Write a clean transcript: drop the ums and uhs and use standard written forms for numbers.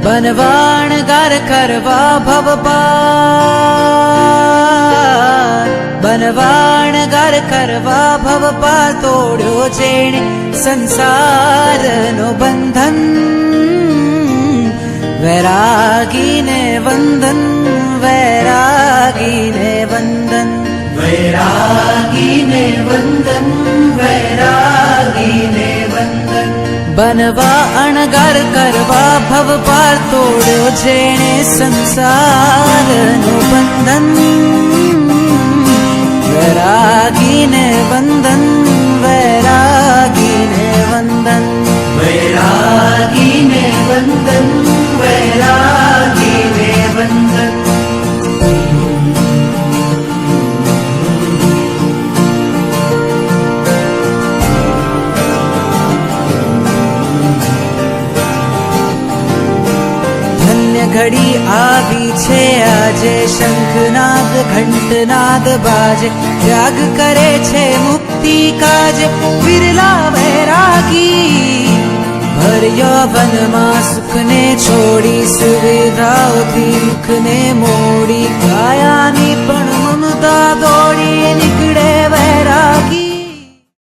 बनवाणगार करवा भव पार, बनवाणगार करवा भव पार, तोड्यो जेणे संसारनो बंधन, वैरागीने वंदन, वैरागीने वंदन, वैरागीने वंदन, वैरागीने वंदन। बनवा अणगार करवा भव पार, तोड्यो जेणे संसारनो बंधन, वैरागीने वंदन, वैरागीने वंदन, वैरागीने वंदन, वैरागीने वंदन। घड़ी आवी छे आजे, शंखनाद घंटनाद बाजे, त्याग करे छे मुक्ति काजे, विरला वैरागी। भर यौवन मां सुख ने छोड़ी, सुविधाओथी मुख ने मोड़ी,